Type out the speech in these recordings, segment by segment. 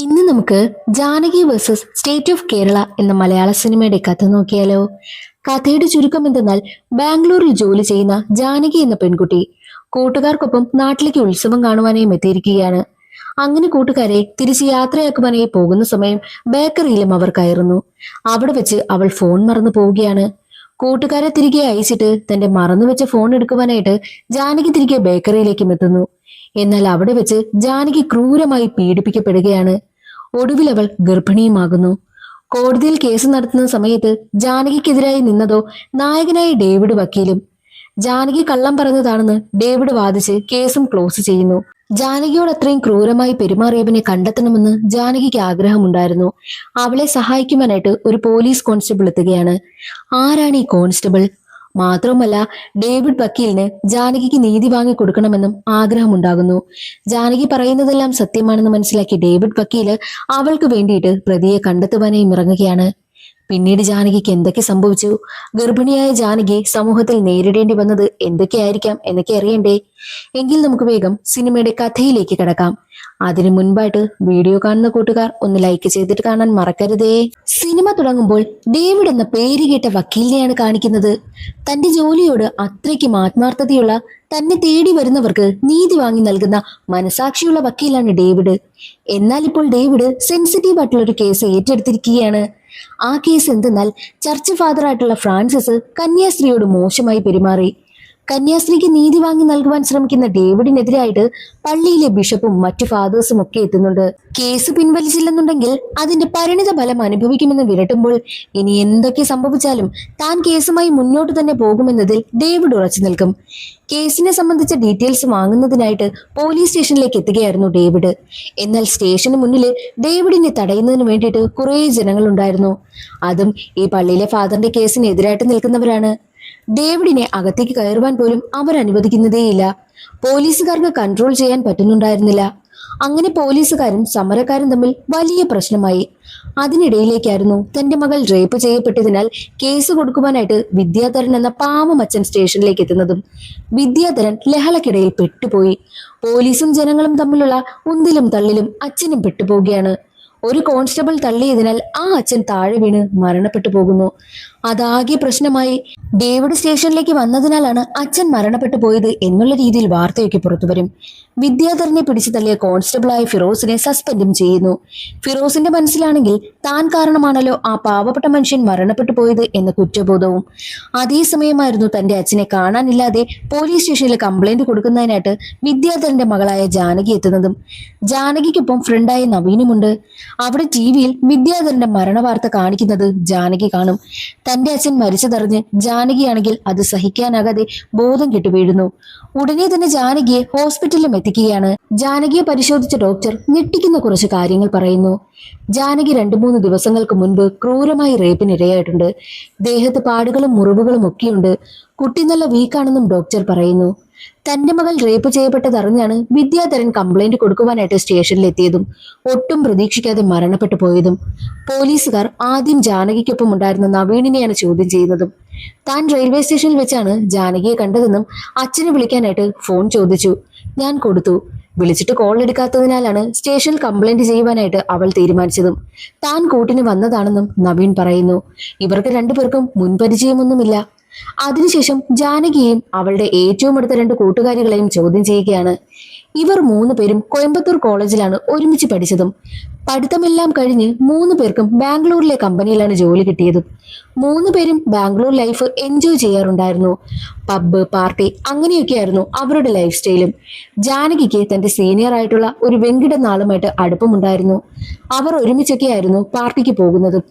ഇന്ന് നമുക്ക് Janaki versus state of Kerala എന്ന മലയാള സിനിമയുടെ കഥ നോക്കിയാലോ. കഥയുടെ ചുരുക്കം എന്തെന്നാൽ, ബാംഗ്ലൂരിൽ ജോലി ചെയ്യുന്ന ജാനകി എന്ന പെൺകുട്ടി കൂട്ടുകാർക്കൊപ്പം നാട്ടിലേക്ക് ഉത്സവം കാണുവാനായി എത്തിയിരിക്കുകയാണ്. അങ്ങനെ കൂട്ടുകാരെ തിരിച്ച് യാത്രയാക്കുവാനായി പോകുന്ന സമയം ബേക്കറിയിലും അവർ കയറുന്നു. അവിടെ വെച്ച് അവൾ ഫോൺ മറന്നു പോവുകയാണ്. കൂട്ടുകാരെ തിരികെ അയച്ചിട്ട് തന്റെ മറന്നുവെച്ച ഫോൺ എടുക്കുവാനായിട്ട് ജാനകി തിരികെ ബേക്കറിയിലേക്കും എത്തുന്നു. എന്നാൽ അവിടെ വെച്ച് ജാനകി ക്രൂരമായി പീഡിപ്പിക്കപ്പെടുകയാണ്. ഒടുവിൽ അവൾ ഗർഭിണിയുമാകുന്നു. കോടതിയിൽ കേസ് നടത്തുന്ന സമയത്ത് ജാനകിക്കെതിരായി നിന്നതോ നായകനായ ഡേവിഡ് വക്കീലും. ജാനകി കള്ളം പറഞ്ഞതാണെന്ന് ഡേവിഡ് വാദിച്ച് കേസും ക്ലോസ് ചെയ്യുന്നു. ജാനകിയോട് അത്രയും ക്രൂരമായി പെരുമാറിയവനെ കണ്ടെത്തണമെന്ന് ജാനകിക്ക് ആഗ്രഹമുണ്ടായിരുന്നു. അവളെ സഹായിക്കുവാനായിട്ട് ഒരു പോലീസ് കോൺസ്റ്റബിൾ എത്തുകയാണ്. ആരാണ് ഈ കോൺസ്റ്റബിൾ? മാത്രവുമല്ല, ഡേവിഡ് വക്കീലിന് ജാനകിക്ക് നീതി വാങ്ങി കൊടുക്കണമെന്നും ആഗ്രഹമുണ്ടാകുന്നു. ജാനകി പറയുന്നതെല്ലാം സത്യമാണെന്ന് മനസ്സിലാക്കി ഡേവിഡ് വക്കീല് അവൾക്ക് വേണ്ടിയിട്ട് പ്രതിയെ കണ്ടെത്തുവാനായി ഇറങ്ങുകയാണ്. പിന്നീട് ജാനകിക്ക് എന്തൊക്കെ സംഭവിച്ചു, ഗർഭിണിയായ ജാനകി സമൂഹത്തിൽ നേരിടേണ്ടി വന്നത് എന്തൊക്കെയായിരിക്കാം എന്നൊക്കെ അറിയണ്ടേ? എങ്കിൽ നമുക്ക് വേഗം സിനിമയുടെ കഥയിലേക്ക് കടക്കാം. അതിനു മുൻപായിട്ട് വീഡിയോ കാണുന്ന കൂട്ടുകാർ ഒന്ന് ലൈക്ക് ചെയ്തിട്ട് കാണാൻ മറക്കരുതേ. സിനിമ തുടങ്ങുമ്പോൾ ഡേവിഡ് എന്ന പേര് കേട്ട വക്കീലിനെയാണ് കാണിക്കുന്നത്. തന്റെ ജോലിയോട് അത്രയ്ക്കും ആത്മാർത്ഥതയുള്ള, തന്നെ തേടി വരുന്നവർക്ക് നീതി വാങ്ങി നൽകുന്ന മനസാക്ഷിയുള്ള വക്കീലാണ് ഡേവിഡ്. എന്നാൽ ഇപ്പോൾ ഡേവിഡ് സെൻസിറ്റീവ് ആയിട്ടുള്ള ഒരു കേസ് ഏറ്റെടുത്തിരിക്കുകയാണ്. ആ കേസ് എന്തെന്നാൽ, ചർച്ച് ഫാദറായിട്ടുള്ള ഫ്രാൻസിസ് കന്യാസ്ത്രീയോട് മോശമായി പെരുമാറി. കന്യാസ്ത്രീക്ക് നീതി വാങ്ങി നൽകുവാൻ ശ്രമിക്കുന്ന ഡേവിഡിനെതിരായിട്ട് പള്ളിയിലെ ബിഷപ്പും മറ്റു ഫാദേഴ്സും ഒക്കെ എത്തുന്നുണ്ട്. കേസ് പിൻവലിച്ചില്ലെന്നുണ്ടെങ്കിൽ അതിന്റെ പരിണിത ഫലം അനുഭവിക്കുമെന്ന് വിരട്ടുമ്പോൾ ഇനി എന്തൊക്കെ സംഭവിച്ചാലും താൻ കേസുമായി മുന്നോട്ട് തന്നെ പോകുമെന്നതിൽ ഡേവിഡ് ഉറച്ചു നിൽക്കും. കേസിനെ സംബന്ധിച്ച ഡീറ്റെയിൽസ് വാങ്ങുന്നതിനായിട്ട് പോലീസ് സ്റ്റേഷനിലേക്ക് എത്തുകയായിരുന്നു ഡേവിഡ്. എന്നാൽ സ്റ്റേഷന് മുന്നിൽ ഡേവിഡിനെ തടയുന്നതിന് വേണ്ടിയിട്ട് കുറേ ജനങ്ങളുണ്ടായിരുന്നു. അതും ഈ പള്ളിയിലെ ഫാദറിന്റെ കേസിന് എതിരായിട്ട് നിൽക്കുന്നവരാണ്. ഡേവിഡിനെ അകത്തേക്ക് കയറുവാൻ പോലും അവർ അനുവദിക്കുന്നതേയില്ല. പോലീസുകാർക്ക് കൺട്രോൾ ചെയ്യാൻ പറ്റുന്നുണ്ടായിരുന്നില്ല. അങ്ങനെ പോലീസുകാരും സമരക്കാരും തമ്മിൽ വലിയ പ്രശ്നമായി. അതിനിടയിലേക്കായിരുന്നു തന്റെ മകൾ റേപ്പ് ചെയ്യപ്പെട്ടതിനാൽ കേസ് കൊടുക്കുവാനായിട്ട് വിദ്യാധരൻ എന്ന പാവമച്ചൻ സ്റ്റേഷനിലേക്ക് എത്തുന്നതും. വിദ്യാധരൻ ലഹളക്കിടയിൽ പെട്ടുപോയി. പോലീസും ജനങ്ങളും തമ്മിലുള്ള ഉന്തിലും തള്ളിലും അച്ഛനും പെട്ടുപോവുകയാണ്. ഒരു കോൺസ്റ്റബിൾ തള്ളിയതിനാൽ ആ അച്ഛൻ താഴെ വീണ് മരണപ്പെട്ടു പോകുന്നു. അതാകെ പ്രശ്നമായി. ഡേവിഡ് സ്റ്റേഷനിലേക്ക് വന്നതിനാലാണ് അച്ഛൻ മരണപ്പെട്ടു പോയത് എന്നുള്ള രീതിയിൽ വാർത്തയൊക്കെ പുറത്തുവരും. വിദ്യാധരനെ പിടിച്ചു തള്ളിയ കോൺസ്റ്റബിളായ ഫിറോസിനെ സസ്പെൻഡും ചെയ്യുന്നു. ഫിറോസിന്റെ മനസ്സിലാണെങ്കിൽ താൻ കാരണമാണല്ലോ ആ പാവപ്പെട്ട മനുഷ്യൻ മരണപ്പെട്ടു പോയത് എന്ന കുറ്റബോധവും. അതേസമയമായിരുന്നു തന്റെ അച്ഛനെ കാണാനില്ലാതെ പോലീസ് സ്റ്റേഷനിൽ കംപ്ലൈന്റ് കൊടുക്കുന്നതിനായിട്ട് വിദ്യാധരന്റെ മകളായ ജാനകി എത്തുന്നതും. ജാനകിക്കൊപ്പം ഫ്രണ്ടായ നവീനുമുണ്ട്. അവിടെ ടിവിയിൽ വിദ്യാധരന്റെ മരണവാർത്ത കാണിക്കുന്നത് ജാനകി കാണും. തന്റെ അച്ഛൻ മരിച്ചതറിഞ്ഞ് ജാനകിയാണെങ്കിൽ അത് സഹിക്കാനാകാതെ ബോധം കെട്ടു വീഴുന്നു. ഉടനെ തന്നെ ജാനകിയെ ഹോസ്പിറ്റലിലും എത്തിക്കുകയാണ്. ജാനകിയെ പരിശോധിച്ച ഡോക്ടർ ഞെട്ടിക്കുന്ന കുറച്ച് കാര്യങ്ങൾ പറയുന്നു. ജാനകി 2-3 ദിവസങ്ങൾക്ക് മുൻപ് ക്രൂരമായി റേപ്പിനിരയായിട്ടുണ്ട്. ദേഹത്ത് പാടുകളും മുറിവുകളും ഒക്കെയുണ്ട്. കുട്ടി നല്ല വീക്കാണെന്നും ഡോക്ടർ പറയുന്നു. തന്റെ മകൾ റേപ്പ് ചെയ്യപ്പെട്ടതറിഞ്ഞാണ് വിദ്യാധരൻ കംപ്ലൈന്റ് കൊടുക്കുവാനായിട്ട് സ്റ്റേഷനിലെത്തിയതും ഒട്ടും പ്രതീക്ഷിക്കാതെ മരണപ്പെട്ടു പോയതും. പോലീസുകാർ ആദ്യം ജാനകിക്കൊപ്പം ഉണ്ടായിരുന്ന നവീണിനെയാണ് ചോദ്യം ചെയ്യുന്നതും. താൻ റെയിൽവേ സ്റ്റേഷനിൽ വെച്ചാണ് ജാനകിയെ കണ്ടതെന്നും അച്ഛനെ വിളിക്കാനായിട്ട് ഫോൺ ചോദിച്ചു. ഞാൻ കൊടുത്തു. വിളിച്ചിട്ട് കോൾ എടുക്കാത്തതിനാലാണ് സ്റ്റേഷനിൽ കംപ്ലൈന്റ് ചെയ്യുവാനായിട്ട് അവൾ തീരുമാനിച്ചതും. താൻ കൂട്ടിന് വന്നതാണെന്നും നവീൻ പറയുന്നു. ഇവർക്ക് രണ്ടുപേർക്കും മുൻപരിചയമൊന്നുമില്ല. അതിനുശേഷം ജാനകിയെയും അവളുടെ ഏറ്റവും അടുത്ത 2 കൂട്ടുകാരികളെയും ചോദ്യം ചെയ്യുകയാണ്. ഇവർ 3 പേരും കോയമ്പത്തൂർ കോളേജിലാണ് ഒരുമിച്ച് പഠിച്ചതും. പഠിത്തമെല്ലാം കഴിഞ്ഞ് 3 പേർക്കും ബാംഗ്ലൂരിലെ കമ്പനിയിലാണ് ജോലി കിട്ടിയതും. 3 പേരും ബാംഗ്ലൂർ ലൈഫ് എൻജോയ് ചെയ്യാറുണ്ടായിരുന്നു. പബ്ബ്, പാർട്ടി അങ്ങനെയൊക്കെയായിരുന്നു അവരുടെ ലൈഫ് സ്റ്റൈലും. ജാനകിക്ക് തന്റെ സീനിയർ ആയിട്ടുള്ള ഒരു വെങ്കിടൻ നാളുമായിട്ട് അടുപ്പമുണ്ടായിരുന്നു. അവർ ഒരുമിച്ചൊക്കെയായിരുന്നു പാർട്ടിക്ക് പോകുന്നതും.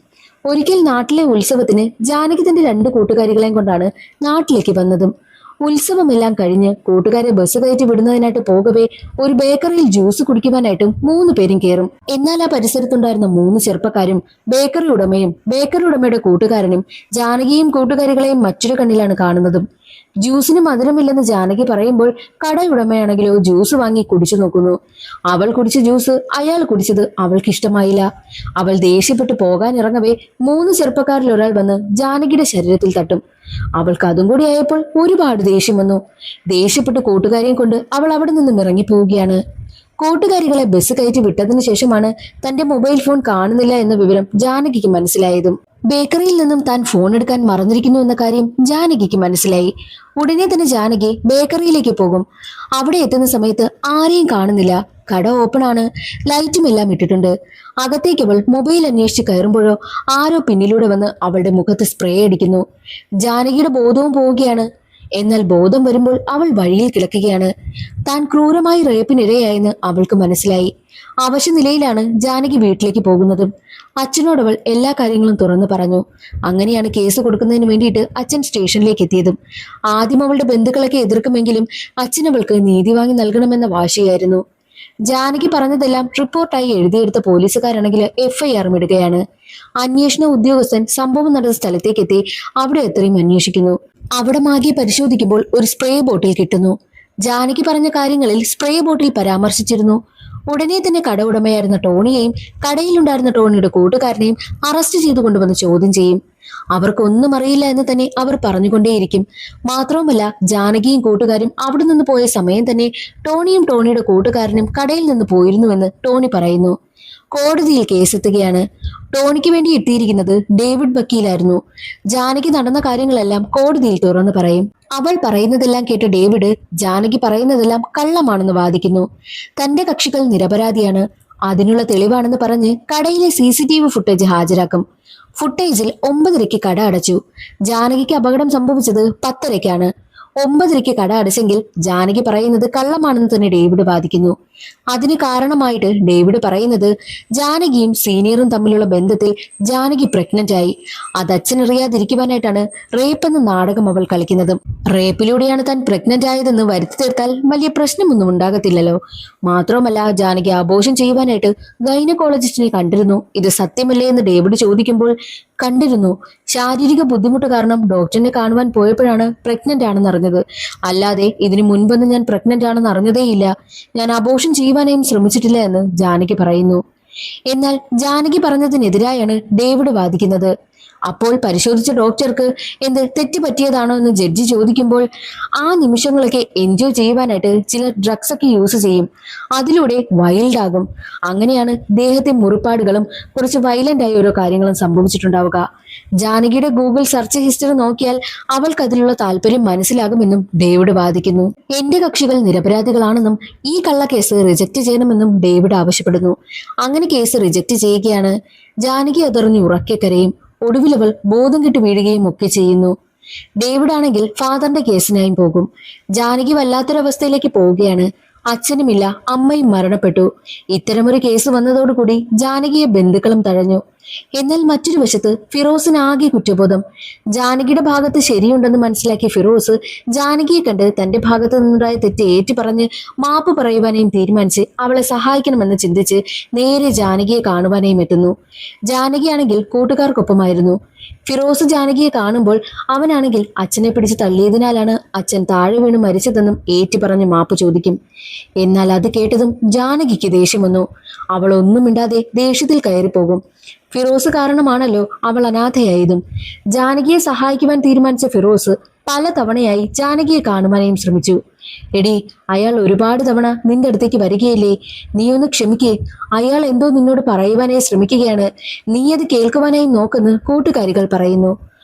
ഒരിക്കൽ നാട്ടിലെ ഉത്സവത്തിന് ജാനകി തന്റെ 2 കൂട്ടുകാരികളെയും കൊണ്ടാണ് നാട്ടിലേക്ക് വന്നതും. ഉത്സവമെല്ലാം കഴിഞ്ഞ് കൂട്ടുകാരെ ബസ് കയറ്റി വിടുന്നതിനായിട്ട് പോകവേ ഒരു ബേക്കറിയിൽ ജ്യൂസ് കുടിക്കുവാനായിട്ടും 3 പേരും കയറും. എന്നാൽ ആ പരിസരത്തുണ്ടായിരുന്ന 3 ചെറുപ്പക്കാരും ബേക്കറി ഉടമയും ബേക്കറി ഉടമയുടെ കൂട്ടുകാരനും ജാനകിയും കൂട്ടുകാരികളെയും മറ്റൊരു കണ്ണിലാണ് കാണുന്നതും. ജ്യൂസിന് മധുരമില്ലെന്ന് ജാനകി പറയുമ്പോൾ കടയുടമയാണെങ്കിലോ ജ്യൂസ് വാങ്ങി കുടിച്ചു നോക്കുന്നു. അവൾ കുടിച്ച ജ്യൂസ് അയാൾ കുടിച്ചത് അവൾക്ക് ഇഷ്ടമായില്ല. അവൾ ദേഷ്യപ്പെട്ട് പോകാൻ ഇറങ്ങവേ 3 ചെറുപ്പക്കാരിൽ ഒരാൾ വന്ന് ജാനകിയുടെ ശരീരത്തിൽ തട്ടും. അവൾക്ക് അതും കൂടി ആയപ്പോൾ ഒരുപാട് ദേഷ്യം വന്നു. ദേഷ്യപ്പെട്ട് കൂട്ടുകാരെയും കൊണ്ട് അവൾ അവിടെ നിന്നും ഇറങ്ങിപ്പോവുകയാണ്. കൂട്ടുകാരികളെ ബസ് കയറ്റി വിട്ടതിനു ശേഷമാണ് തന്റെ മൊബൈൽ ഫോൺ കാണുന്നില്ല എന്ന വിവരം ജാനകിക്ക് മനസ്സിലായതും. ബേക്കറിയിൽ നിന്നും താൻ ഫോൺ എടുക്കാൻ മറന്നിരിക്കുന്നു എന്ന കാര്യം ജാനകിക്ക് മനസ്സിലായി. ഉടനെ തന്നെ ജാനകി ബേക്കറിയിലേക്ക് പോകും. അവിടെ എത്തുന്ന സമയത്ത് ആരെയും കാണുന്നില്ല. കട ഓപ്പൺ ആണ്, ലൈറ്റും എല്ലാം ഇട്ടിട്ടുണ്ട്. അകത്തേക്ക് അവൾ മൊബൈൽ അന്വേഷിച്ച് കയറുമ്പോഴോ ആരോ പിന്നിലൂടെ വന്ന് അവളുടെ മുഖത്ത് സ്പ്രേ അടിക്കുന്നു. ജാനകിയുടെ ബോധവും പോവുകയാണ്. എന്നാൽ ബോധം വരുമ്പോൾ അവൾ വഴിയിൽ കിടക്കുകയാണ്. താൻ ക്രൂരമായി റേപ്പിനിരയായെന്ന് അവൾക്ക് മനസ്സിലായി. അവശനിലയിലാണ് ജാനകി വീട്ടിലേക്ക് പോകുന്നതും. അച്ഛനോടവൾ എല്ലാ കാര്യങ്ങളും തുറന്നു പറഞ്ഞു. അങ്ങനെയാണ് കേസ് കൊടുക്കുന്നതിന് വേണ്ടിയിട്ട് അച്ഛൻ സ്റ്റേഷനിലേക്ക് എത്തിയതും. ആദ്യം അവളുടെ ബന്ധുക്കളൊക്കെ എതിർക്കുമെങ്കിലും അച്ഛൻ അവൾക്ക് നീതി വാങ്ങി നൽകണമെന്ന വാശിയായിരുന്നു. ജാനകി പറഞ്ഞതെല്ലാം റിപ്പോർട്ടായി എഴുതിയെടുത്ത പോലീസുകാരാണെങ്കിൽ എഫ്ഐആറും ഇടുകയാണ്. അന്വേഷണ ഉദ്യോഗസ്ഥൻ സംഭവം നടന്ന സ്ഥലത്തേക്ക് എത്തി അവിടെ എത്രയും അന്വേഷിക്കുന്നു. അവിടെ മാഗിയെ പരിശോധിക്കുമ്പോൾ ഒരു സ്പ്രേ ബോട്ടിൽ കിട്ടുന്നു. ജാനകി പറഞ്ഞ കാര്യങ്ങളിൽ സ്പ്രേ ബോട്ടിൽ പരാമർശിച്ചിരുന്നു. ഉടനെ തന്നെ കട ഉടമയായിരുന്ന ടോണിയെയും കടയിലുണ്ടായിരുന്ന ടോണിയുടെ കൂട്ടുകാരനെയും അറസ്റ്റ് ചെയ്തു കൊണ്ടുവന്ന് ചോദ്യം ചെയ്യും. അവർക്കൊന്നും അറിയില്ല എന്ന് തന്നെ അവർ പറഞ്ഞുകൊണ്ടേയിരിക്കും. മാത്രവുമല്ല, ജാനകിയും കൂട്ടുകാരും അവിടെ നിന്ന് പോയ സമയം തന്നെ ടോണിയും ടോണിയുടെ കൂട്ടുകാരനും കടയിൽ നിന്ന് പോയിരുന്നുവെന്ന് ടോണി പറയുന്നു. കോടതിയിൽ കേസെത്തുകയാണ്. ടോണിക്ക് വേണ്ടി എത്തിയിരിക്കുന്നത് ഡേവിഡ് വക്കീലായിരുന്നു. ജാനകി നടന്ന കാര്യങ്ങളെല്ലാം കോടതിയിൽ തുറന്നു പറയും. അവൾ പറയുന്നതെല്ലാം കേട്ട ഡേവിഡ് ജാനകി പറയുന്നതെല്ലാം കള്ളമാണെന്ന് വാദിക്കുന്നു. തന്റെ കക്ഷികൾ നിരപരാധിയാണ്, അതിനുള്ള തെളിവാണെന്ന് പറഞ്ഞ് കടയിലെ CCTV ഫുട്ടേജ് ഹാജരാക്കും. ഫുട്ടേജിൽ 9:30 കട അടച്ചു. ജാനകിക്ക് അപകടം സംഭവിച്ചത് 10:30 9:30 കട അടച്ചെങ്കിൽ ജാനകി പറയുന്നത് കള്ളമാണെന്ന് തന്നെ ഡേവിഡ് വാദിക്കുന്നു. അതിന് കാരണമായിട്ട് ഡേവിഡ് പറയുന്നത് ജാനകിയും സീനിയറും തമ്മിലുള്ള ബന്ധത്തിൽ ജാനകി പ്രഗ്നന്റ് ആയി. അത് അച്ഛനറിയാതിരിക്കുവാനായിട്ടാണ് റേപ്പ് എന്ന നാടകം അവൾ കളിക്കുന്നതും. റേപ്പിലൂടെയാണ് താൻ പ്രഗ്നന്റ് ആയതെന്ന് വരുത്തി തീർത്താൽ വലിയ പ്രശ്നമൊന്നും ഉണ്ടാകത്തില്ലല്ലോ. മാത്രവുമല്ല, ജാനകി അബോർഷൻ ചെയ്യുവാനായിട്ട് ഗൈനക്കോളജിസ്റ്റിനെ കണ്ടിരുന്നു. ഇത് സത്യമല്ലേ എന്ന് ഡേവിഡ് ചോദിക്കുമ്പോൾ കണ്ടിരുന്നു. ശാരീരിക ബുദ്ധിമുട്ട് കാരണം ഡോക്ടറിനെ കാണുവാൻ പോയപ്പോഴാണ് പ്രഗ്നന്റ് ആണെന്ന് അറിഞ്ഞത്. അല്ലാതെ ഇതിനു മുൻപൊന്നും ഞാൻ പ്രഗ്നന്റ് ആണെന്ന് അറിഞ്ഞതേയില്ല. ഞാൻ അബോർഷൻ ചെയ്യുവാനായും ശ്രമിച്ചിട്ടില്ല എന്ന് ജാനകി പറയുന്നു. എന്നാൽ ജാനകി പറഞ്ഞതിനെതിരായാണ് ഡേവിഡ് വാദിക്കുന്നത്. അപ്പോൾ പരിശോധിച്ച ഡോക്ടർക്ക് എന്ത് തെറ്റ് പറ്റിയതാണോ എന്ന് ജഡ്ജി ചോദിക്കുമ്പോൾ ആ നിമിഷങ്ങളൊക്കെ എൻജോയ് ചെയ്യുവാനായിട്ട് ചിലർ ഡ്രഗ്സ് ഒക്കെ യൂസ് ചെയ്യും. അതിലൂടെ വൈൽഡ് ആകും. അങ്ങനെയാണ് ദേഹത്തെ മുറിപ്പാടുകളും കുറച്ച് വയലന്റ് ആയ ഓരോ കാര്യങ്ങളും സംഭവിച്ചിട്ടുണ്ടാവുക. ജാനകിയുടെ ഗൂഗിൾ സെർച്ച് ഹിസ്റ്ററി നോക്കിയാൽ അവൾക്ക് അതിലുള്ള താല്പര്യം മനസ്സിലാകുമെന്നും ഡേവിഡ് വാദിക്കുന്നു. എന്റെ കക്ഷികൾ നിരപരാധികളാണെന്നും ഈ കള്ളക്കേസ് റിജക്ട് ചെയ്യണമെന്നും ഡേവിഡ് ആവശ്യപ്പെടുന്നു. അങ്ങനെ കേസ് റിജക്ട് ചെയ്യുകയാണ്. ജാനകി അതറിഞ്ഞ് ഉറക്കെ കരയും. ഒടുവിൽ അവൾ ബോധം കെട്ട് വീഴുകയും ഒക്കെ ചെയ്യുന്നു. ഡേവിഡ് ആണെങ്കിൽ ഫാദറിന്റെ കേസിനായും പോകും. ജാനകി വല്ലാത്തൊരവസ്ഥയിലേക്ക് പോവുകയാണ്. അച്ഛനുമില്ല, അമ്മയും മരണപ്പെട്ടു. ഇത്തരമൊരു കേസ് വന്നതോടുകൂടി ജാനകിയെ ബന്ധുക്കളും തഴഞ്ഞു. എന്നാൽ മറ്റൊരു വശത്ത് ഫിറോസിന് ആകെ കുറ്റബോധം. ജാനകിയുടെ ഭാഗത്ത് ശരിയുണ്ടെന്ന് മനസ്സിലാക്കിയ ഫിറോസ് ജാനകിയെ കണ്ട് തന്റെ ഭാഗത്ത് നിന്നുണ്ടായ തെറ്റ് ഏറ്റുപറഞ്ഞ് മാപ്പ് പറയുവാനായും തീരുമാനിച്ച് അവളെ സഹായിക്കണമെന്ന് ചിന്തിച്ച് നേരെ ജാനകിയെ കാണുവാനായും എത്തുന്നു. ജാനകിയാണെങ്കിൽ കൂട്ടുകാർക്കൊപ്പമായിരുന്നു. ഫിറോസ് ജാനകിയെ കാണുമ്പോൾ അവനാണെങ്കിൽ അച്ഛനെ പിടിച്ച് തള്ളിയതിനാലാണ് അച്ഛൻ താഴെ വീണ് മരിച്ചതെന്നും ഏറ്റുപറഞ്ഞ് മാപ്പ് ചോദിക്കും. എന്നാൽ അത് കേട്ടതും ജാനകിക്ക് ദേഷ്യം വന്നു. അവൾ ഒന്നും മിണ്ടാതെ ദേഷ്യത്തിൽ കയറിപ്പോകും. ഫിറോസ് കാരണമാണല്ലോ അവൾ അനാഥയായതും. ജാനകിയെ സഹായിക്കുവാൻ തീരുമാനിച്ച ഫിറോസ് പല തവണയായി ജാനകിയെ കാണുവാനായും ശ്രമിച്ചു. എടി, അയാൾ ഒരുപാട് തവണ നിന്റെ അടുത്തേക്ക് വരികയില്ലേ? നീ ഒന്ന് ക്ഷമിക്കേ. അയാൾ എന്തോ നിന്നോട് പറയുവാനായി ശ്രമിക്കുകയാണ്. നീ അത് കേൾക്കുവാനായി നോക്കെന്ന് കൂട്ടുകാരികൾ പറയുന്നു.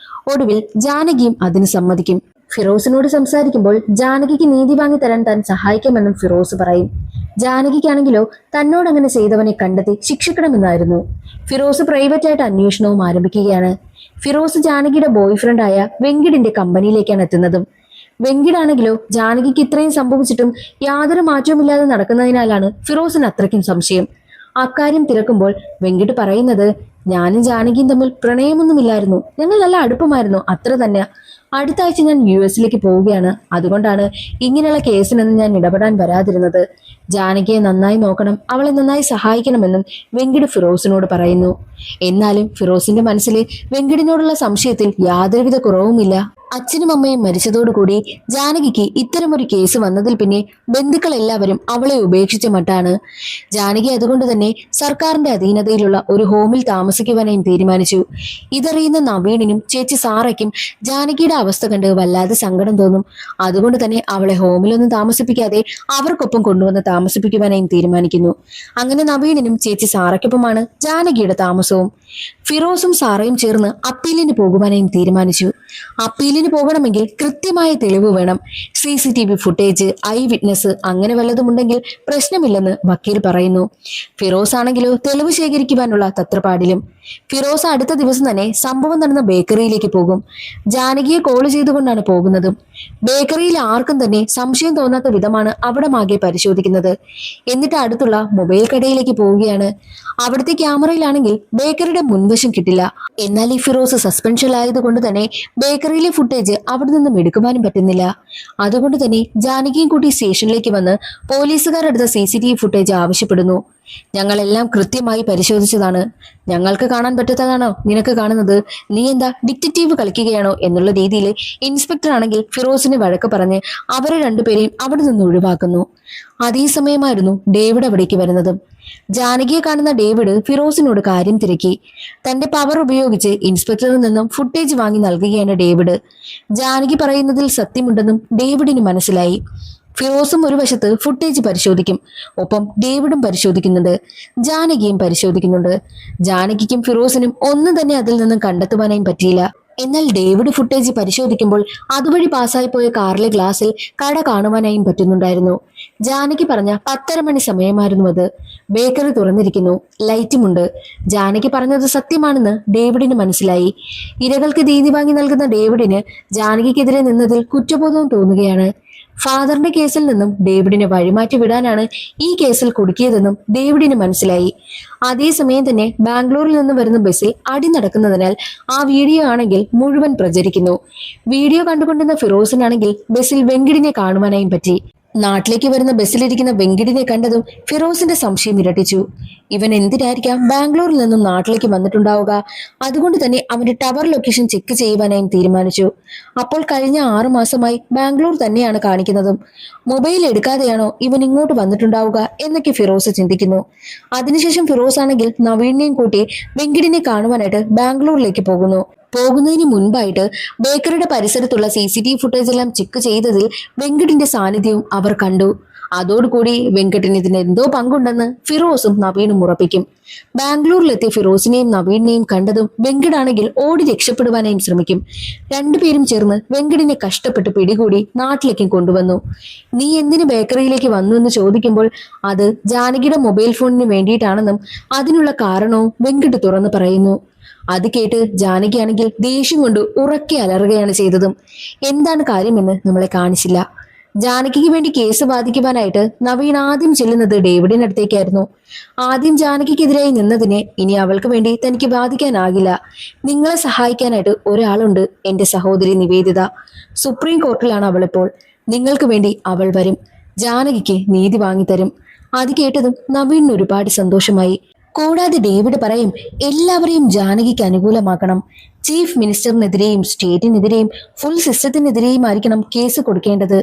ഒടുവിൽ ജാനകിയും അതിന് സമ്മതിക്കും. ഫിറോസിനോട് സംസാരിക്കുമ്പോൾ ജാനകിക്ക് നീതി വാങ്ങി തരാൻ താൻ സഹായിക്കാമെന്നും ഫിറോസ് പറയും. ജാനകിക്കാണെങ്കിലോ തന്നോട് അങ്ങനെ ചെയ്തവനെ കണ്ടെത്തി ശിക്ഷിക്കണമെന്നായിരുന്നു. ഫിറോസ് പ്രൈവറ്റായിട്ട് അന്വേഷണവും ആരംഭിക്കുകയാണ്. ഫിറോസ് ജാനകിയുടെ ബോയ്ഫ്രണ്ടായ വെങ്കിടിന്റെ കമ്പനിയിലേക്കാണ് എത്തുന്നതും. വെങ്കിടാണെങ്കിലോ ജാനകിക്ക് ഇത്രയും സംഭവിച്ചിട്ടും യാതൊരു മാറ്റവുമില്ലാതെ നടക്കുന്നതിനാലാണ് ഫിറോസിന് അത്രയ്ക്കും സംശയം. അക്കാര്യം തിരക്കുമ്പോൾ വെങ്കിട് പറയുന്നത്, ഞാനും ജാനകിയും തമ്മിൽ പ്രണയമൊന്നുമില്ലായിരുന്നു, ഞങ്ങൾ നല്ല അടുപ്പമായിരുന്നു, അത്ര തന്നെ. അടുത്ത ആഴ്ച ഞാൻ US പോവുകയാണ്. അതുകൊണ്ടാണ് ഇങ്ങനെയുള്ള കേസിനൊന്നും ഞാൻ ഇടപെടാൻ വരാതിരുന്നത്. ജാനകിയെ നന്നായി നോക്കണം, അവളെ നന്നായി സഹായിക്കണമെന്നും വെങ്കിട് ഫിറോസിനോട് പറയുന്നു. എന്നാലും ഫിറോസിന്റെ മനസ്സിൽ വെങ്കിടിനോടുള്ള സംശയത്തിൽ യാതൊരുവിധ കുറവുമില്ല. അച്ഛനും അമ്മയും മരിച്ചതോടുകൂടി ജാനകിക്ക് ഇത്തരമൊരു കേസ് വന്നതിൽ പിന്നെ ബന്ധുക്കൾ എല്ലാവരും അവളെ ഉപേക്ഷിച്ച മട്ടാണ്. ജാനകി അതുകൊണ്ട് തന്നെ സർക്കാരിന്റെ അധീനതയിലുള്ള ഒരു ഹോമിൽ താമസിക്കുവാനായും തീരുമാനിച്ചു. ഇതറിയുന്ന നവീണിനും ചേച്ചി സാറയ്ക്കും ജാനകിയുടെ അവസ്ഥ കണ്ട് വല്ലാതെ സങ്കടം തോന്നും. അതുകൊണ്ട് തന്നെ അവളെ ഹോമിലൊന്നും താമസിപ്പിക്കാതെ അവർക്കൊപ്പം കൊണ്ടുവന്ന് താമസിപ്പിക്കുവാനായും തീരുമാനിക്കുന്നു. അങ്ങനെ നവീണിനും ചേച്ചി സാറയ്ക്കൊപ്പമാണ് ജാനകിയുടെ താമസവും. ഫിറോസും സാറയും ചേർന്ന് അപ്പീലിന് പോകുവാനായും തീരുമാനിച്ചു. അപ്പീലിന് പോകണമെങ്കിൽ കൃത്യമായ തെളിവ് വേണം. CCTV ഫുട്ടേജ്, ഐ വിറ്റ്നസ് അങ്ങനെ വല്ലതുമുണ്ടെങ്കിൽ പ്രശ്നമില്ലെന്ന് വക്കീൽ പറയുന്നു. ഫിറോസ് ആണെങ്കിലോ തെളിവ് ശേഖരിക്കുവാനുള്ള തത്രപ്പാടിലും. ഫിറോസ് അടുത്ത ദിവസം തന്നെ സംഭവം നടന്ന ബേക്കറിയിലേക്ക് പോകും. ജാനകിയെ കോൾ ചെയ്തുകൊണ്ടാണ് പോകുന്നതും. ബേക്കറിയിൽ ആർക്കും തന്നെ സംശയം തോന്നാത്ത വിധമാണ് അവിടെ മാകെ പരിശോധിക്കുന്നത്. എന്നിട്ട് അടുത്തുള്ള മൊബൈൽ കടയിലേക്ക് പോവുകയാണ്. അവിടുത്തെ ക്യാമറയിലാണെങ്കിൽ ബേക്കറിയുടെ മുൻവശം കിട്ടില്ല. എന്നാൽ ഈ ഫിറോസ് സസ്പെൻഷനിലായതുകൊണ്ട് തന്നെ ബേക്കറിയിലെ ഫുട്ടേജ് അവിടെ നിന്നും എടുക്കുവാനും പറ്റുന്നില്ല. അതുകൊണ്ട് തന്നെ ജാനകിയും കൂട്ടി സ്റ്റേഷനിലേക്ക് വന്ന് പോലീസുകാരെടുത്ത CCTV ഫുട്ടേജ് ആവശ്യപ്പെടുന്നു. ഞങ്ങളെല്ലാം കൃത്യമായി പരിശോധിച്ചതാണ്. ഞങ്ങൾക്ക് കാണാൻ പറ്റാത്തതാണോ നിനക്ക് കാണുന്നത്? നീ എന്താ ഡിറ്റക്റ്റീവ് കളിക്കുകയാണോ എന്നുള്ള രീതിയിൽ ഇൻസ്പെക്ടർ ആണെങ്കിൽ ഫിറോസിന് വഴക്ക് പറഞ്ഞ് അവരെ രണ്ടുപേരെയും അവിടെ നിന്ന് ഒഴിവാക്കുന്നു. അതേസമയമായിരുന്നു ഡേവിഡ് അവിടേക്ക് വരുന്നതും. ജാനകിയെ കാണുന്ന ഡേവിഡ് ഫിറോസിനോട് കാര്യം തിരക്കി. തന്റെ പവർ ഉപയോഗിച്ച് ഇൻസ്പെക്ടറിൽ നിന്നും ഫുട്ടേജ് വാങ്ങി നൽകുകയാണ് ഡേവിഡ്. ജാനകി പറയുന്നതിൽ സത്യമുണ്ടെന്നും ഡേവിഡിന് മനസ്സിലായി. ഫിറോസും ഒരു വശത്ത് ഫുട്ടേജ് പരിശോധിക്കും, ഒപ്പം ഡേവിഡും പരിശോധിക്കുന്നുണ്ട്, ജാനകിയും പരിശോധിക്കുന്നുണ്ട്. ജാനകിക്കും ഫിറോസിനും ഒന്നും തന്നെ അതിൽ നിന്നും കണ്ടെത്തുവാനായും പറ്റിയില്ല. എന്നാൽ ഡേവിഡ് ഫുട്ടേജ് പരിശോധിക്കുമ്പോൾ അതുവഴി പാസ്സായി പോയ കാറിലെ ഗ്ലാസിൽ കട കാണുവാനായും പറ്റുന്നുണ്ടായിരുന്നു. ജാനകി പറഞ്ഞ 10:30 മണി സമയമായിരുന്നു അത്. ബേക്കറി തുറന്നിരിക്കുന്നു, ലൈറ്റുമുണ്ട്. ജാനകി പറഞ്ഞത് സത്യമാണെന്ന് ഡേവിഡിന് മനസ്സിലായി. ഇരകൾക്ക് നീതി വാങ്ങി നൽകുന്ന ഡേവിഡിന് ജാനകിക്കെതിരെ നിന്നതിൽ കുറ്റബോധവും തോന്നുകയാണ്. ഫാദറിന്റെ കേസിൽ നിന്നും ഡേവിഡിനെ വഴിമാറ്റി വിടാനാണ് ഈ കേസിൽ കുടുക്കിയതെന്നും ഡേവിഡിന് മനസ്സിലായി. അതേസമയം തന്നെ ബാംഗ്ലൂരിൽ നിന്ന് വരുന്ന ബസ്സിൽ അടി നടക്കുന്നതിനാൽ ആ വീഡിയോ ആണെങ്കിൽ മുഴുവൻ പ്രചരിക്കുന്നു. വീഡിയോ കണ്ടുകൊണ്ടിരുന്ന ഫിറോസിനാണെങ്കിൽ ബസ്സിൽ വെങ്കിടിനെ കാണുവാനായും പറ്റി. നാട്ടിലേക്ക് വരുന്ന ബസ്സിലിരിക്കുന്ന വെങ്കിടിനെ കണ്ടതും ഫിറോസിന്റെ സംശയം ഇരട്ടിച്ചു. ഇവൻ എന്തിനായിരിക്കാം ബാംഗ്ലൂരിൽ നിന്നും നാട്ടിലേക്ക് വന്നിട്ടുണ്ടാവുക? അതുകൊണ്ട് തന്നെ അവന്റെ ടവർ ലൊക്കേഷൻ ചെക്ക് ചെയ്യുവാനായും തീരുമാനിച്ചു. അപ്പോൾ കഴിഞ്ഞ 6 മാസമായി ബാംഗ്ലൂർ തന്നെയാണ് കാണിക്കുന്നതും. മൊബൈൽ എടുക്കാതെയാണോ ഇവൻ ഇങ്ങോട്ട് വന്നിട്ടുണ്ടാവുക എന്നൊക്കെ ഫിറോസ് ചിന്തിക്കുന്നു. അതിനുശേഷം ഫിറോസ് ആണെങ്കിൽ നവീണിനെയും കൂട്ടി വെങ്കിടിനെ കാണുവാനായിട്ട് ബാംഗ്ലൂരിലേക്ക് പോകുന്നതിന് മുൻപായിട്ട് ബേക്കറിയുടെ പരിസരത്തുള്ള CCTV ഫുട്ടേജ് എല്ലാം ചെക്ക് ചെയ്തതിൽ വെങ്കടിന്റെ സാന്നിധ്യവും അവർ കണ്ടു. അതോടുകൂടി വെങ്കട്ടിന് ഇതിന് എന്തോ പങ്കുണ്ടെന്ന് ഫിറോസും നവീനും ഉറപ്പിക്കും. ബാംഗ്ലൂരിലെത്തിയ ഫിറോസിനെയും നവീനെയും കണ്ടതും വെങ്കടാണെങ്കിൽ ഓടി രക്ഷപ്പെടുവാനായും ശ്രമിക്കും. രണ്ടുപേരും ചേർന്ന് വെങ്കടിനെ കഷ്ടപ്പെട്ട് പിടികൂടി നാട്ടിലേക്കും കൊണ്ടുവന്നു. നീ എന്തിന് ബേക്കറിയിലേക്ക് വന്നു എന്ന് ചോദിക്കുമ്പോൾ അത് ജാനകിയുടെ മൊബൈൽ ഫോണിന് വേണ്ടിയിട്ടാണെന്നും അതിനുള്ള കാരണവും വെങ്കട് തുറന്നു പറയുന്നു. അത് കേട്ട് ജാനകിയാണെങ്കിൽ ദേഷ്യം കൊണ്ട് ഉറക്കെ അലറുകയാണ് ചെയ്തതും. എന്താണ് കാര്യമെന്ന് നമ്മളെ കാണിച്ചില്ല. ജാനകിക്ക് വേണ്ടി കേസ് വാദിക്കുവാനായിട്ട് നവീൻ ആദ്യം ചെല്ലുന്നത് ഡേവിഡിനടുത്തേക്കായിരുന്നു. ആദ്യം ജാനകിക്കെതിരായി നിന്നതിന് ഇനി അവൾക്ക് വേണ്ടി തനിക്ക് വാദിക്കാനാകില്ല. നിങ്ങളെ സഹായിക്കാനായിട്ട് ഒരാളുണ്ട്, എന്റെ സഹോദരി നിവേദിത. സുപ്രീം കോർട്ടിലാണ് അവളിപ്പോൾ. നിങ്ങൾക്ക് വേണ്ടി അവൾ വരും. ജാനകിക്ക് നീതി വാങ്ങിത്തരും. അത് കേട്ടതും നവീനിന് ഒരുപാട് സന്തോഷമായി. കൂടാതെ ഡേവിഡ് പറയും, എല്ലാവരെയും ജാനകിക്ക് അനുകൂലമാക്കണം. ചീഫ് മിനിസ്റ്ററിനെതിരെയും സ്റ്റേറ്റിനെതിരെയും ഫുൾ സിസ്റ്റത്തിനെതിരെയുമായിരിക്കണം കേസ് കൊടുക്കേണ്ടത്.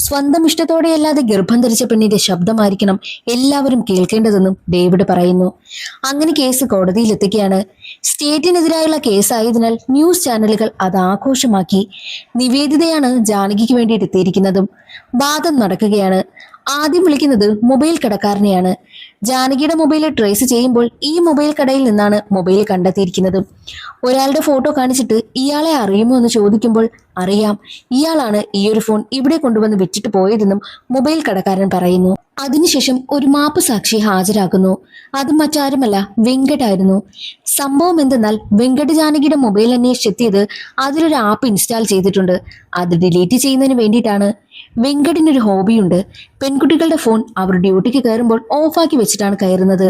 സ്വന്തം ഇഷ്ടത്തോടെയല്ലാതെ ഗർഭം ധരിച്ച പെണ്ണിന്റെ ശബ്ദമായിരിക്കണം എല്ലാവരും കേൾക്കേണ്ടതെന്നും ഡേവിഡ് പറയുന്നു. അങ്ങനെ കേസ് കോടതിയിലെത്തുകയാണ്. സ്റ്റേറ്റിനെതിരായുള്ള കേസായതിനാൽ ന്യൂസ് ചാനലുകൾ അത് ആഘോഷമാക്കി. നിവേദിതയാണ് ജാനകിക്ക് വേണ്ടിയിട്ട് എത്തിയിരിക്കുന്നതും. വാദം നടക്കുകയാണ്. ആദ്യം വിളിക്കുന്നത് മൊബൈൽ കടക്കാരനെയാണ്. ജാനകിയുടെ മൊബൈൽ ട്രേസ് ചെയ്യുമ്പോൾ ഈ മൊബൈൽ കടയിൽ നിന്നാണ് മൊബൈൽ കണ്ടെത്തിയിരിക്കുന്നത്. ഒരാളുടെ ഫോട്ടോ കാണിച്ചിട്ട് ഇയാളെ അറിയുമോ എന്ന് ചോദിക്കുമ്പോൾ അറിയാം, ഇയാളാണ് ഈ ഒരു ഫോൺ ഇവിടെ കൊണ്ടുവന്ന് വെച്ചിട്ട് പോയതെന്നും മൊബൈൽ കടക്കാരൻ പറയുന്നു. അതിനുശേഷം ഒരു മാപ്പ് സാക്ഷി ഹാജരാക്കുന്നു. അത് മറ്റാരുമല്ല, വെങ്കടായിരുന്നു. സംഭവം എന്തെന്നാൽ വെങ്കട് ജാനകിയുടെ മൊബൈൽ അന്വേഷിച്ചെത്തിയത് അതിലൊരു ആപ്പ് ഇൻസ്റ്റാൾ ചെയ്തിട്ടുണ്ട്. അത് ഡിലീറ്റ് ചെയ്യുന്നതിന് വേണ്ടിയിട്ടാണ്. വെങ്കടിനൊരു ഹോബിയുണ്ട്. പെൺകുട്ടികളുടെ ഫോൺ അവർ ഡ്യൂട്ടിക്ക് കയറുമ്പോൾ ഓഫാക്കി വെച്ചിട്ടാണ് കയറുന്നത്.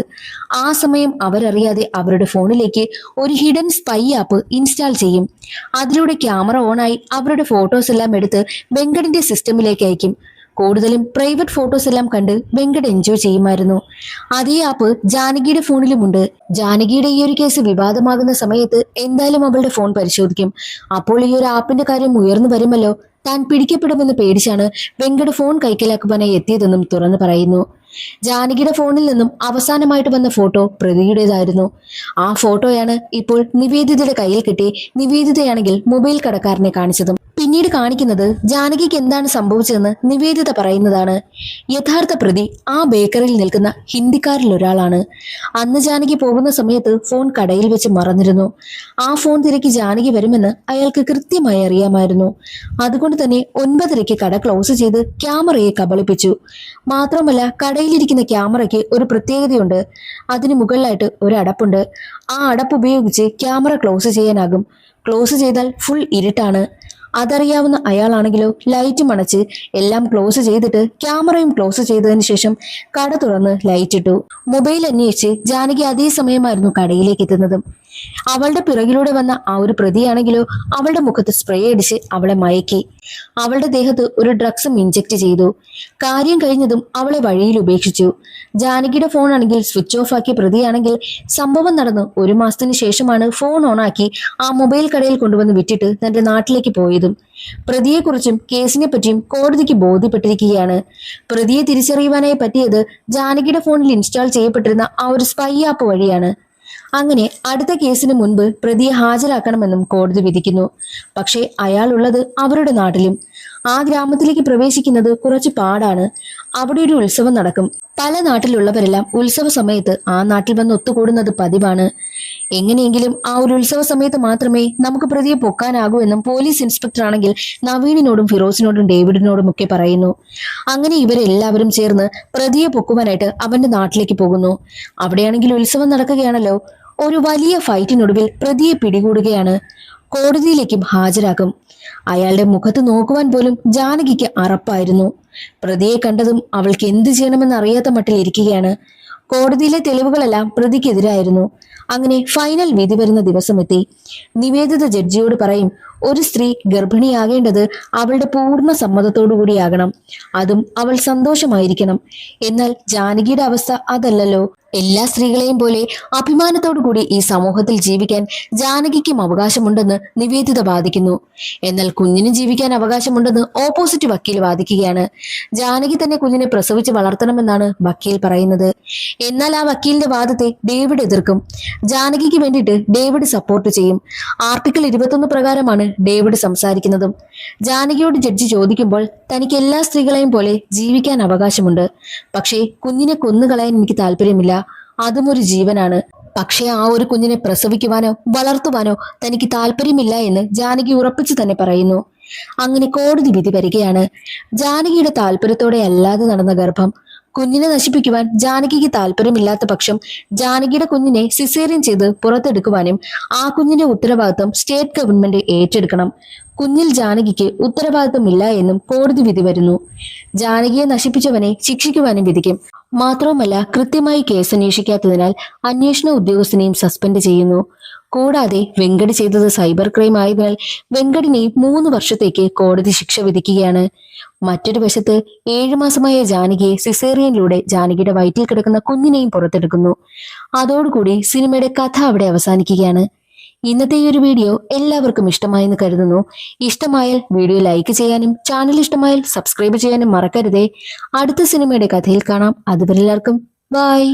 ആ സമയം അവരറിയാതെ അവരുടെ ഫോണിലേക്ക് ഒരു ഹിഡൻ സ്പൈ ആപ്പ് ഇൻസ്റ്റാൾ ചെയ്യും. അതിലൂടെ ക്യാമറ ഓണായി അവരുടെ ഫോട്ടോസ് എല്ലാം എടുത്ത് വെങ്കടിന്റെ സിസ്റ്റമിലേക്ക് അയക്കും. കൂടുതലും പ്രൈവറ്റ് ഫോട്ടോസ് എല്ലാം കണ്ട് വെങ്കട് എൻജോയ് ചെയ്യുമായിരുന്നു. അതേ ആപ്പ് ജാനകിയുടെ ഫോണിലുമുണ്ട്. ജാനകിയുടെ ഈ ഒരു കേസ് വിവാദമാകുന്ന സമയത്ത് എന്തായാലും അവളുടെ ഫോൺ പരിശോധിക്കും. അപ്പോൾ ഈ ഒരു ആപ്പിന്റെ കാര്യം ഉയർന്നു വരുമല്ലോ, താൻ പിടിക്കപ്പെടുമെന്ന് പേടിച്ചാണ് വെങ്കട് ഫോൺ കൈക്കലാക്കുവാനായി എത്തിയതെന്നും തുറന്നു പറയുന്നു. ജാനകിയുടെ ഫോണിൽ നിന്നും അവസാനമായിട്ട് വന്ന ഫോട്ടോ പ്രതിയുടേതായിരുന്നു. ആ ഫോട്ടോയാണ് ഇപ്പോൾ നിവേദിതയുടെ കയ്യിൽ കിട്ടി നിവേദിതയാണെങ്കിൽ മൊബൈൽ കടക്കാരനെ കാണിച്ചതും. പിന്നീട് കാണിക്കുന്നത് ജാനകിക്ക് എന്താണ് സംഭവിച്ചതെന്ന് നിവേദിത പറയുന്നതാണ്. യഥാർത്ഥ പ്രതി ആ ബേക്കറിയിൽ നിൽക്കുന്ന ഹിന്ദിക്കാരിൽ ഒരാളാണ്. അന്ന് ജാനകി പോകുന്ന സമയത്ത് ഫോൺ കടയിൽ വെച്ച് മറന്നിരുന്നു. ആ ഫോൺ തിരക്കി ജാനകി വരുമെന്ന് അയാൾക്ക് കൃത്യമായി അറിയാമായിരുന്നു. അതുകൊണ്ട് തന്നെ 9:30 കട ക്ലോസ് ചെയ്ത് ക്യാമറയെ കബളിപ്പിച്ചു. മാത്രമല്ല കടയിലിരിക്കുന്ന ക്യാമറയ്ക്ക് ഒരു പ്രത്യേകതയുണ്ട്. അതിന് മുകളിലായിട്ട് ഒരു അടപ്പുണ്ട്. ആ അടപ്പ് ഉപയോഗിച്ച് ക്യാമറ ക്ലോസ് ചെയ്യാനാകും. ക്ലോസ് ചെയ്താൽ ഫുൾ ഇരുട്ടാണ്. അതറിയാവുന്ന അയാളാണെങ്കിലോ ലൈറ്റ് അണച്ച് എല്ലാം ക്ലോസ് ചെയ്തിട്ട് ക്യാമറയും ക്ലോസ് ചെയ്തതിനു ശേഷം കട തുറന്ന് ലൈറ്റ് ഇട്ടു. മൊബൈൽ അന്വേഷിച്ച് ജാനകി അതേ സമയമായിരുന്നു കടയിലേക്ക് എത്തുന്നതും. അവളുടെ പിറകിലൂടെ വന്ന ആ ഒരു പ്രതിയാണെങ്കിലോ അവളുടെ മുഖത്ത് സ്പ്രേ അടിച്ച് അവളെ മയക്കി. അവളുടെ ദേഹത്ത് ഒരു ഡ്രഗ്സും ഇഞ്ചക്ട് ചെയ്തു. കാര്യം കഴിഞ്ഞതും അവളെ വഴിയിൽ ഉപേക്ഷിച്ചു. ജാനകിയുടെ ഫോൺ ആണെങ്കിൽ സ്വിച്ച് ഓഫ് ആക്കിയ പ്രതിയാണെങ്കിൽ സംഭവം നടന്ന് 1 മാസത്തിന് ശേഷമാണ് ഫോൺ ഓണാക്കി ആ മൊബൈൽ കടയിൽ കൊണ്ടുവന്ന് വിറ്റിട്ട് തന്റെ നാട്ടിലേക്ക് പോയതും. പ്രതിയെക്കുറിച്ചും കേസിനെ പറ്റിയും കോടതിക്ക് ബോധ്യപ്പെട്ടിരിക്കുകയാണ്. പ്രതിയെ തിരിച്ചറിയുവാനായി പറ്റിയത് ജാനകിയുടെ ഫോണിൽ ഇൻസ്റ്റാൾ ചെയ്യപ്പെട്ടിരുന്ന ആ ഒരു സ്പൈ ആപ്പ് വഴിയാണ്. അങ്ങനെ അടുത്ത കേസിന് മുൻപ് പ്രതിയെ ഹാജരാക്കണമെന്നും കോടതി വിധിക്കുന്നു. പക്ഷേ അയാളുള്ളത് അവരുടെ നാട്ടിലും. ആ ഗ്രാമത്തിലേക്ക് പ്രവേശിക്കുന്നത് കുറച്ച് പാടാണ്. അവിടെ ഒരു ഉത്സവം നടക്കും. പല നാട്ടിലുള്ളവരെല്ലാം ഉത്സവ സമയത്ത് ആ നാട്ടിൽ വന്ന് ഒത്തുകൂടുന്നത് പതിവാണ്. എങ്ങനെയെങ്കിലും ആ ഒരു ഉത്സവ സമയത്ത് മാത്രമേ നമുക്ക് പ്രതിയെ പൊക്കാനാകൂ എന്നും പോലീസ് ഇൻസ്പെക്ടർ ആണെങ്കിൽ നവീനിനോടും ഫിറോസിനോടും ഡേവിഡിനോടും ഒക്കെ പറയുന്നു. അങ്ങനെ ഇവരെല്ലാവരും ചേർന്ന് പ്രതിയെ പൊക്കുവാനായിട്ട് അവന്റെ നാട്ടിലേക്ക് പോകുന്നു. അവിടെയാണെങ്കിൽ ഉത്സവം നടക്കുകയാണല്ലോ. ഒരു വലിയ ഫൈറ്റിനൊടുവിൽ പ്രതിയെ പിടികൂടുകയാണ്. കോടതിയിലേക്കും ഹാജരാക്കും. അയാളുടെ മുഖത്ത് നോക്കുവാൻ പോലും ജാനകിക്ക് അറപ്പായിരുന്നു. പ്രതിയെ കണ്ടതും അവൾക്ക് എന്ത് ചെയ്യണമെന്ന് അറിയാത്ത മട്ടിൽ ഇരിക്കുകയാണ്. കോടതിയിലെ തെളിവുകളെല്ലാം പ്രതിക്കെതിരായിരുന്നു. അങ്ങനെ ഫൈനൽ വിധി വരുന്ന ദിവസം എത്തി. നിവേദിത ജഡ്ജിയോട് പറയും, ഒരു സ്ത്രീ ഗർഭിണിയാകേണ്ടത് അവളുടെ പൂർണ്ണ സമ്മതത്തോടു കൂടിയാകണം. അതും അവൾ സന്തോഷമായിരിക്കണം. എന്നാൽ ജാനകിയുടെ അവസ്ഥ അതല്ലല്ലോ. എല്ലാ സ്ത്രീകളെയും പോലെ അഭിമാനത്തോടു കൂടി ഈ സമൂഹത്തിൽ ജീവിക്കാൻ ജാനകിക്കും അവകാശമുണ്ടെന്ന് നിവേദിത വാദിക്കുന്നു. എന്നാൽ കുഞ്ഞിന് ജീവിക്കാൻ അവകാശമുണ്ടെന്ന് ഓപ്പോസിറ്റ് വക്കീൽ വാദിക്കുകയാണ്. ജാനകി തന്നെ കുഞ്ഞിനെ പ്രസവിച്ച് വളർത്തണമെന്നാണ് വക്കീൽ പറയുന്നത്. എന്നാൽ ആ വക്കീലിന്റെ വാദത്തെ ഡേവിഡ് എതിർക്കും. ജാനകിക്ക് വേണ്ടിയിട്ട് ഡേവിഡ് സപ്പോർട്ട് ചെയ്യും. ആർട്ടിക്കിൾ 21 പ്രകാരമാണ് ഡേവിഡ് സംസാരിക്കുന്നതും. ജാനകിയോട് ജഡ്ജി ചോദിക്കുമ്പോൾ തനിക്ക് എല്ലാ സ്ത്രീകളെയും പോലെ ജീവിക്കാൻ അവകാശമുണ്ട്. പക്ഷേ കുഞ്ഞിനെ കൊന്നുകളയാൻ എനിക്ക് താല്പര്യമില്ല. അതും ഒരു ജീവനാണ്. പക്ഷേ ആ ഒരു കുഞ്ഞിനെ പ്രസവിക്കുവാനോ വളർത്തുവാനോ തനിക്ക് താല്പര്യമില്ല എന്ന് ജാനകി ഉറപ്പിച്ചു തന്നെ പറയുന്നു. അങ്ങനെ കോടതി വിധി വരികയാണ്. ജാനകിയുടെ താല്പര്യത്തോടെ അല്ലാതെ നടന്ന ഗർഭം. കുഞ്ഞിനെ നശിപ്പിക്കുവാൻ ജാനകിക്ക് താല്പര്യമില്ലാത്ത പക്ഷം ജാനകിയുടെ കുഞ്ഞിനെ സിസേറിയൻ ചെയ്ത് പുറത്തെടുക്കുവാനും ആ കുഞ്ഞിന്റെ ഉത്തരവാദിത്വം സ്റ്റേറ്റ് ഗവൺമെന്റ് ഏറ്റെടുക്കണം. കുഞ്ഞിൽ ജാനകിക്ക് ഉത്തരവാദിത്വമില്ല എന്നും കോടതി വിധി വരുന്നു. ജാനകിയെ നശിപ്പിച്ചവനെ ശിക്ഷിക്കുവാനും വിധിക്കും. മാത്രവുമല്ല കൃത്യമായി കേസ് അന്വേഷിക്കാത്തതിനാൽ അന്വേഷണ ഉദ്യോഗസ്ഥനെയും സസ്പെൻഡ് ചെയ്യുന്നു. കൂടാതെ വെങ്കട് ചെയ്തത് സൈബർ ക്രൈം ആയതിനാൽ വെങ്കടിനെയും 3 വർഷത്തേക്ക് കോടതി ശിക്ഷ വിധിക്കുകയാണ്. മറ്റൊരു വശത്ത് 7 മാസമായ ജാനകിയെ സിസേറിയനിലൂടെ ജാനകിയുടെ വയറ്റിൽ കിടക്കുന്ന കുഞ്ഞിനെയും പുറത്തെടുക്കുന്നു. അതോടുകൂടി സിനിമയുടെ കഥ അവിടെ അവസാനിക്കുകയാണ്. ഇന്നത്തെ ഈ ഒരു വീഡിയോ എല്ലാവർക്കും ഇഷ്ടമായെന്ന് കരുതുന്നു. ഇഷ്ടമായാൽ വീഡിയോ ലൈക്ക് ചെയ്യാനും ചാനൽ ഇഷ്ടമായാൽ സബ്സ്ക്രൈബ് ചെയ്യാനും മറക്കരുതേ. അടുത്ത സിനിമയുടെ കഥയിൽ കാണാം. അതുവരെ എല്ലാവർക്കും ബൈ.